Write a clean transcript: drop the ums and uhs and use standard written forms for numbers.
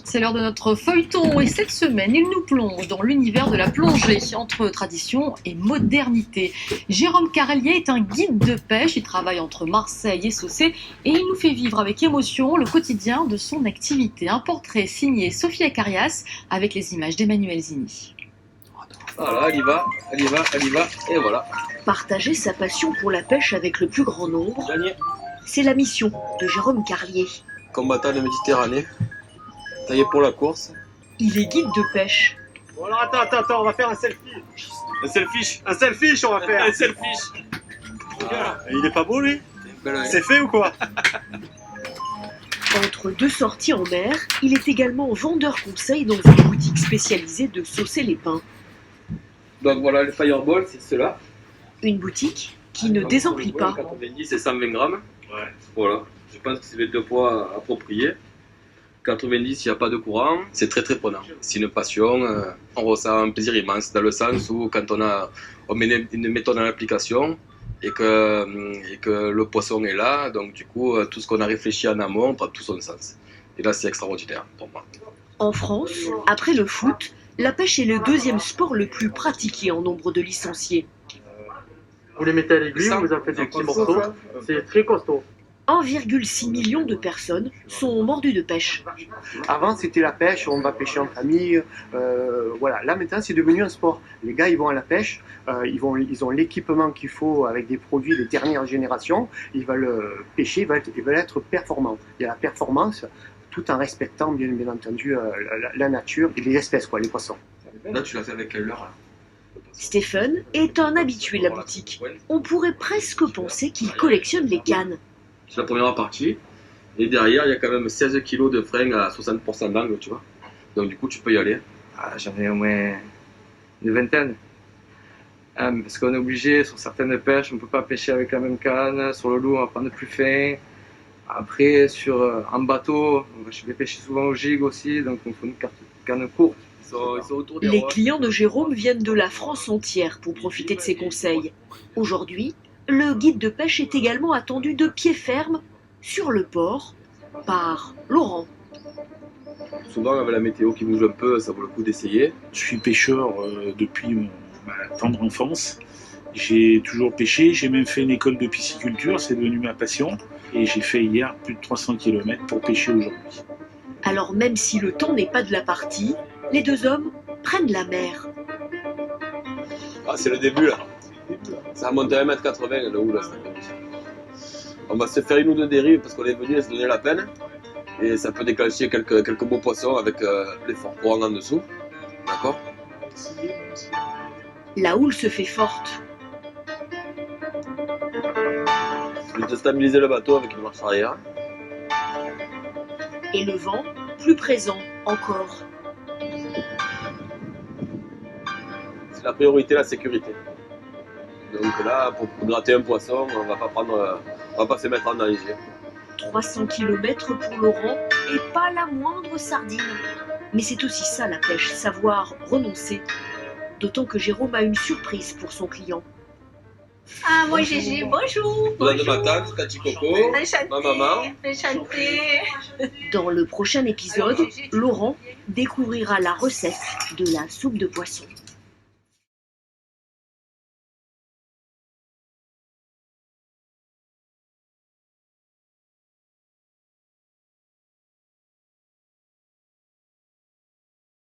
C'est l'heure de notre feuilleton et cette semaine, il nous plonge dans l'univers de la plongée entre tradition et modernité. Jérôme Carlier est un guide de pêche, il travaille entre Marseille et Saucé et il nous fait vivre avec émotion le quotidien de son activité. Un portrait signé Sophie Acarias avec les images d'Emmanuel Zini. Voilà, elle y va, elle y va, elle y va, et voilà. Partager sa passion pour la pêche avec le plus grand nombre, Gagné. c'est la mission de Jérôme Carlier. Combattant de Méditerranée, taillé pour la course. Il est guide de pêche. Bon alors attends, on va faire un selfie. Un selfie, on va faire. Un selfish. Il est pas beau lui? Belle C'est fait ou quoi? Entre deux sorties en mer, il est également vendeur conseil dans une boutique spécialisée de Saucé-les-Pins. Donc voilà, le fireball, c'est cela. Une boutique qui ne désemplit pas. 90 et 120 grammes. Ouais. Voilà, je pense que c'est les deux poids appropriés. 90, il n'y a pas de courant, c'est très prenant. C'est une passion, on ressent un plaisir immense dans le sens où quand on met une méthode en application et que le poisson est là, donc du coup tout ce qu'on a réfléchi en amont prend tout son sens. Et là c'est extraordinaire pour moi. En France, après le foot, la pêche est le deuxième sport le plus pratiqué en nombre de licenciés. Vous les mettez à l'aiguille, vous en faites des petits morceaux, c'est très costaud. 1,6 million de personnes sont mordues de pêche. Avant, c'était la pêche, on va pêcher en famille. Voilà. Là, maintenant, c'est devenu un sport. Les gars, ils vont à la pêche, ils ont l'équipement qu'il faut avec des produits de dernière génération. Ils veulent pêcher, ils veulent être performants. Il y a la performance, tout en respectant, bien entendu, la nature et les espèces, quoi, les poissons. Là tu l'as fait avec quelle heure? Stephen est un habitué de la boutique. On pourrait presque penser qu'il collectionne les cannes. C'est la première partie. Et derrière, il y a quand même 16 kg de frein à 60% d'angle, tu vois. Donc du coup, tu peux y aller. J'en ai au moins une vingtaine. Parce qu'on est obligé, sur certaines pêches, on ne peut pas pêcher avec la même canne. Sur le loup, on va prendre plus fin. Après, en bateau, je vais pêcher souvent au gig aussi, donc il faut une canne courte. Ils sont autour des Les roches. clients de Jérôme viennent de la France entière pour profiter de ses conseils. Aujourd'hui, le guide de pêche est également attendu de pied ferme sur le port par Laurent. Souvent, avec la météo qui bouge un peu, ça vaut le coup d'essayer. Je suis pêcheur depuis ma tendre enfance. J'ai toujours pêché, j'ai même fait une école de pisciculture, c'est devenu ma passion. Et j'ai fait hier plus de 300 km pour pêcher aujourd'hui. Alors même si le temps n'est pas de la partie, les deux hommes prennent la mer. Ah, c'est le début là. Ça a monté à 1m80 le haut là, cette on va se faire une ou deux dérives parce qu'on est venu à se donner la peine. Et ça peut déclencher quelques beaux poissons avec les forts courants en dessous. D'accord? La houle se fait forte. Je vais stabiliser le bateau avec une marche arrière. Et le vent, plus présent encore. C'est la priorité, la sécurité. Donc là, pour gratter un poisson, on va pas se mettre en danger. 300 km pour Laurent et pas la moindre sardine. Mais c'est aussi ça la pêche, savoir renoncer. D'autant que Jérôme a une surprise pour son client. Ah, moi Gégé, bonjour. De ma tante, Tati Coco, ma maman. Enchantée. Dans le prochain épisode, Laurent découvrira la recette de la soupe de poisson.